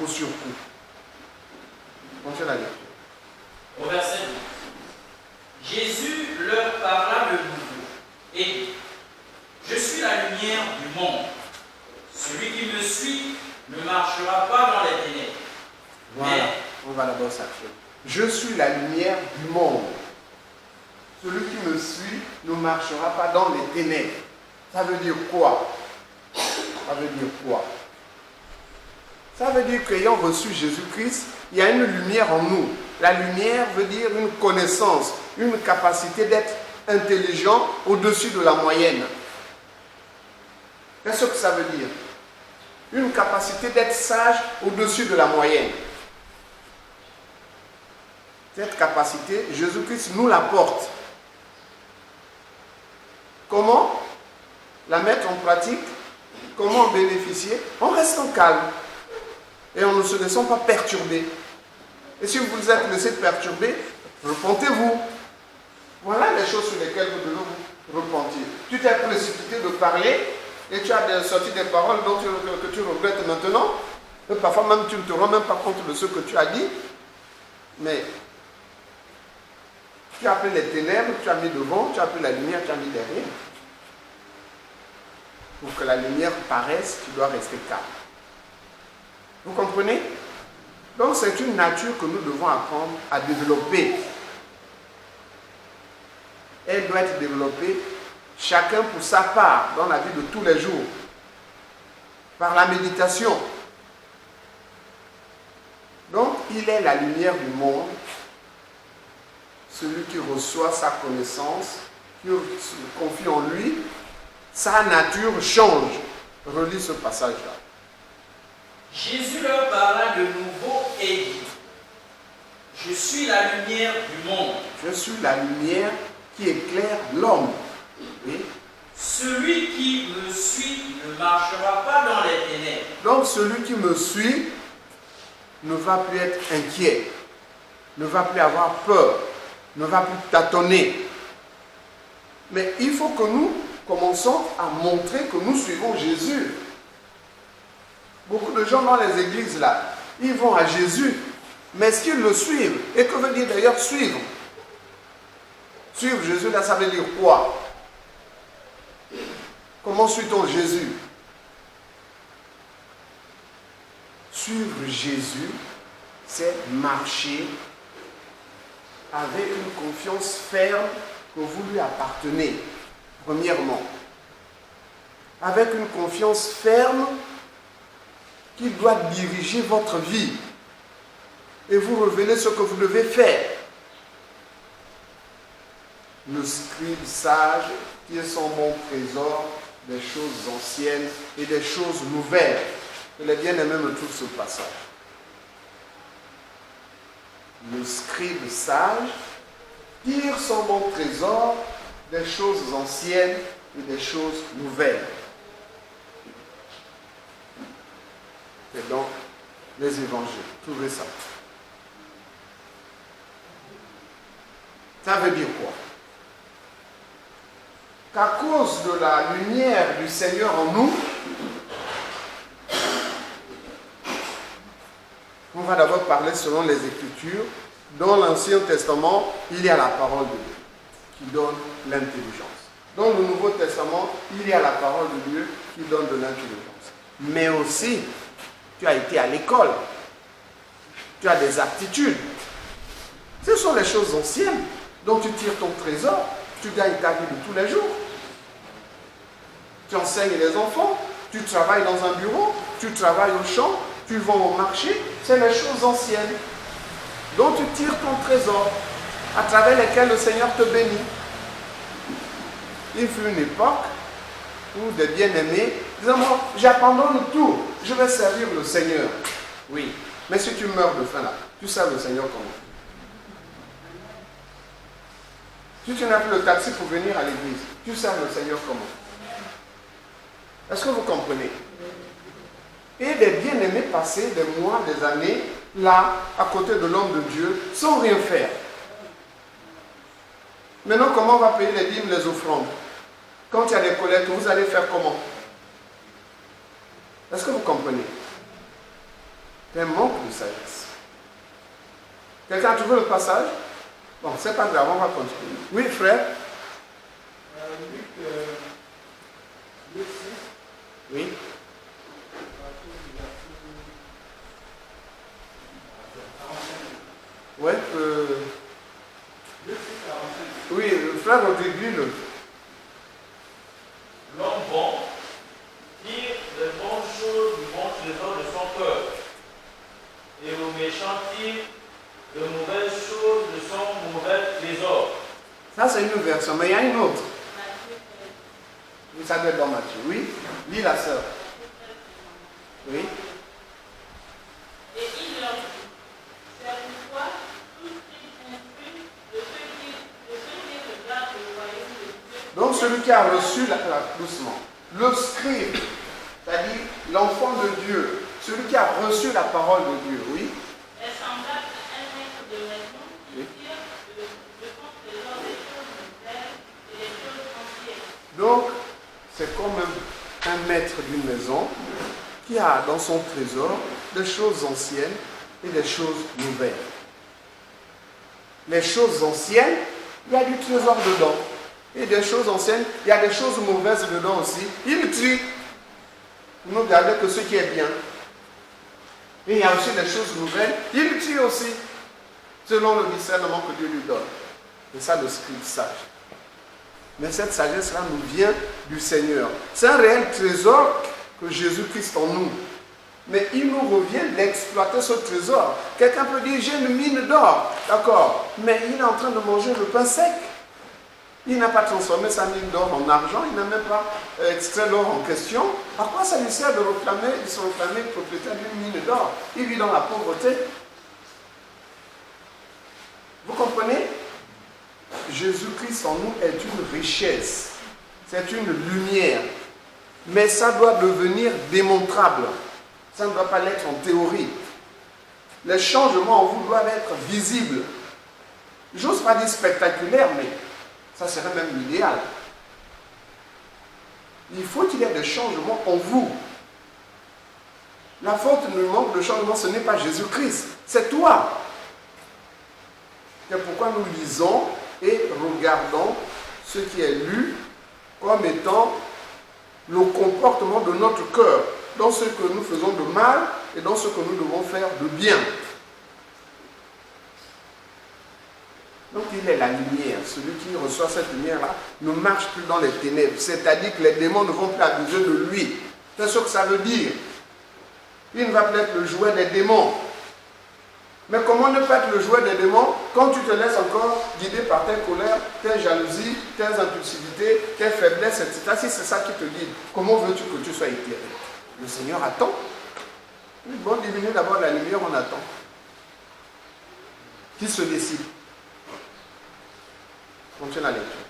coup sur coup. Continuez la lecture. Au verset 12. Jésus leur parla de nouveau et dit, je suis la lumière du monde. Celui qui me suit ne marchera pas dans les ténèbres. Voilà, on va d'abord s'achever. Je suis la lumière du monde. Celui qui me suit ne marchera pas dans les ténèbres. Ça veut dire quoi? Ça veut dire quoi? Ça veut dire qu'ayant reçu Jésus-Christ, il y a une lumière en nous. La lumière veut dire une connaissance, une capacité d'être intelligent au-dessus de la moyenne. Qu'est-ce que ça veut dire? Une capacité d'être sage au-dessus de la moyenne. Cette capacité, Jésus-Christ nous l'apporte. Comment la mettre en pratique? Comment en bénéficier? En restant calme. Et en ne se laissant pas perturber. Et si vous vous êtes laissé perturber, repentez-vous. Voilà les choses sur lesquelles vous devez vous repentir. Tu t'es précipité de parler et tu as sorti des paroles que tu regrettes maintenant. Et parfois même tu ne te rends même pas compte de ce que tu as dit. Mais tu as pris les ténèbres, tu as mis devant, tu as pris la lumière, tu as mis derrière. Pour que la lumière paraisse, tu dois rester calme. Vous comprenez? Donc c'est une nature que nous devons apprendre à développer. Elle doit être développée chacun pour sa part dans la vie de tous les jours. Par la méditation. Donc il est la lumière du monde. Celui qui reçoit sa connaissance, qui se confie en lui, sa nature change. Relis ce passage-là. Jésus leur parla de nouveau et dit, je suis la lumière du monde. Je suis la lumière qui éclaire l'homme. Oui. Celui qui me suit ne marchera pas dans les ténèbres. Donc celui qui me suit ne va plus être inquiet, ne va plus avoir peur, ne va plus tâtonner. Mais il faut que nous commençons à montrer que nous suivons Jésus. Beaucoup de gens dans les églises là, ils vont à Jésus, mais est-ce qu'ils le suivent? Et que veut dire d'ailleurs suivre? Suivre Jésus là, ça veut dire quoi? Comment suit-on Jésus? Suivre Jésus, c'est marcher avec une confiance ferme que vous lui appartenez, premièrement. Avec une confiance ferme qui doit diriger votre vie. Et vous révélez ce que vous devez faire. Le scribe sage qui est son bon trésor des choses anciennes et des choses nouvelles. Que les bien-aimés me trouvent ce passage. Le scribe sage tire son bon trésor des choses anciennes et des choses nouvelles. C'est dans les évangiles. Trouvez ça. Ça veut dire quoi? Qu'à cause de la lumière du Seigneur en nous, on va d'abord parler selon les Écritures. Dans l'Ancien Testament, il y a la parole de Dieu qui donne l'intelligence. Dans le Nouveau Testament, il y a la parole de Dieu qui donne de l'intelligence. Mais aussi, tu as été à l'école. Tu as des aptitudes. Ce sont les choses anciennes dont tu tires ton trésor. Tu gagnes ta vie de tous les jours. Tu enseignes les enfants. Tu travailles dans un bureau. Tu travailles au champ. Tu vends au marché. C'est les choses anciennes dont tu tires ton trésor, à travers lesquelles le Seigneur te bénit. Il fut une époque où des bien-aimés disaient, moi, j'abandonne tout, je vais servir le Seigneur. Oui, mais si tu meurs de faim là, tu sers le Seigneur comment? Si tu n'as plus le taxi pour venir à l'église, tu sers le Seigneur comment? Est-ce que vous comprenez? Et des bien-aimés passés des mois, des années, là, à côté de l'homme de Dieu, sans rien faire. Maintenant, comment on va payer les dîmes, les offrandes? Quand il y a des collectes, vous allez faire comment? Est-ce que vous comprenez? C'est un manque de sagesse. Quelqu'un a trouvé le passage? Bon, c'est pas grave, on va continuer. Oui, frère? Oui. Ouais, oui, le frère Rodrigue, L'homme bon tire les bonnes choses du bon trésor de son cœur, et le méchant tire de mauvaises choses de son mauvais trésor. ça c'est une version, mais il y a une autre. Ça doit être dans Matthieu. Oui, lis la sœur. Oui. Et il leur dit, c'est pourquoi tout ce qui instruit de ceux qui regardent le royaume de Dieu. Donc celui qui a reçu doucement, le scribe, c'est-à-dire l'enfant de Dieu, celui qui a reçu la parole de Dieu, oui. Est semblable à un maître de maison qui tire de son trésor des choses nouvelles et des choses anciennes. Donc, c'est comme un maître d'une maison qui a dans son trésor des choses anciennes et des choses nouvelles. Les choses anciennes, il y a du trésor dedans. Et des choses anciennes, il y a des choses mauvaises dedans aussi. Il trie. Vous ne gardez que ce qui est bien. Et il y a aussi des choses nouvelles. Il trie aussi, selon le discernement que Dieu lui donne. C'est ça le scribe sage. Mais cette sagesse-là nous vient du Seigneur. C'est un réel trésor que Jésus-Christ en nous. Mais il nous revient d'exploiter ce trésor. Quelqu'un peut dire, j'ai une mine d'or. D'accord. Mais il est en train de manger le pain sec. Il n'a pas transformé sa mine d'or en argent. Il n'a même pas extrait l'or en question. À quoi ça lui sert de se réclamer propriétaire d'une mine d'or? Il vit dans la pauvreté. Vous comprenez? Jésus-Christ en nous est une richesse, c'est une lumière, mais ça doit devenir démontrable, ça ne doit pas l'être en théorie. Les changements en vous doivent être visibles. J'ose pas dire spectaculaire, mais ça serait même l'idéal. Il faut qu'il y ait des changements en vous. La faute, le manque de changement, ce n'est pas Jésus-Christ, c'est toi. C'est pourquoi nous lisons et regardons ce qui est lu comme étant le comportement de notre cœur dans ce que nous faisons de mal et dans ce que nous devons faire de bien. Donc il est la lumière. Celui qui reçoit cette lumière-là ne marche plus dans les ténèbres. C'est-à-dire que les démons ne vont plus abuser de lui. C'est ce que ça veut dire. Il ne va plus être le jouet des démons. Mais comment ne pas être le jouet des démons quand tu te laisses encore guider par tes colères, tes jalousies, tes impulsivités, tes faiblesses, etc. Si c'est ça qui te guide, comment veux-tu que tu sois éclairé? Le Seigneur attend. Bon, diminue d'abord la lumière, on attend. Qui se décide? Continue la lecture.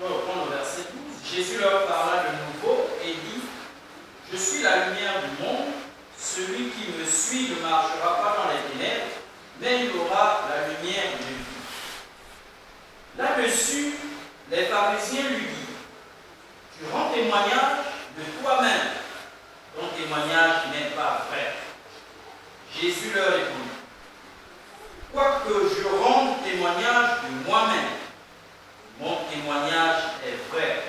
On reprend le verset 12. Jésus leur parla de nouveau et dit, je suis la lumière du monde. Celui qui me suit ne marchera pas dans les ténèbres, mais il aura la lumière de vie. Là-dessus, les pharisiens lui disent, tu rends témoignage de toi-même, ton témoignage n'est pas vrai. Jésus leur répondit, quoique je rende témoignage de moi-même, mon témoignage est vrai,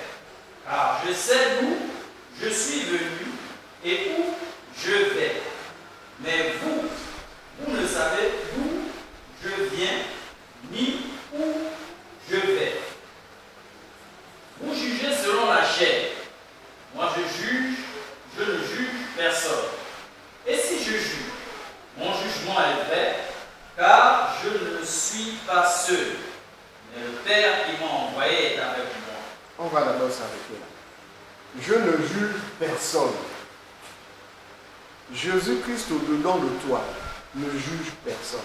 car je sais d'où je suis venu et où je vais. Mais vous, vous ne savez d'où je viens, ni où je vais. Vous jugez selon la chair. Moi je ne juge personne. Et si je juge, mon jugement est vrai, car je ne suis pas seul. Mais le Père qui m'a envoyé est avec moi. On va d'abord s'arrêter là. Je ne juge personne. Jésus-Christ au-dedans de toi ne juge personne.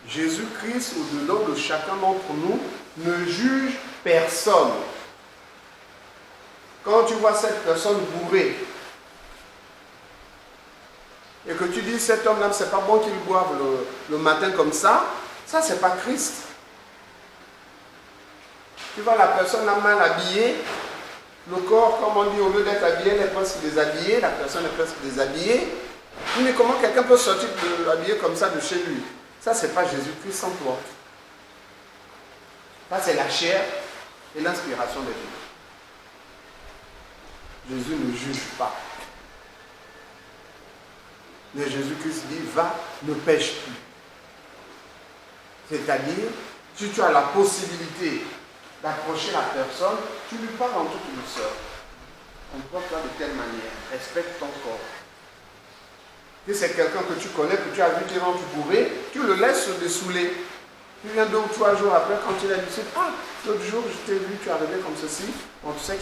Jésus-Christ au-dedans de chacun d'entre nous ne juge personne. Quand tu vois cette personne bourrée et que tu dis cet homme-là, c'est pas bon qu'il boive le matin comme ça c'est pas Christ. Tu vois la personne là mal habillée Le corps, comme on dit, au lieu d'être habillé, elle est presque déshabillée, la personne est presque déshabillée. Mais comment quelqu'un peut sortir de l'habiller comme ça de chez lui? Ça, ce n'est pas Jésus-Christ sans toi. Ça, c'est la chair et l'inspiration de Dieu. Jésus ne juge pas. Mais Jésus-Christ dit, va, ne pêche plus. C'est-à-dire, si tu as la possibilité d'approcher la personne, tu lui parles en toute douceur. Comporte-toi de telle manière, respecte ton corps. Si c'est quelqu'un que tu connais, que tu as vu qui rentre bourré, tu le laisses se dessouler. Tu viens 2 ou 3 jours après, quand il a dit, ah, l'autre jour, je t'ai vu, tu es arrivé comme ceci, bon, tu sais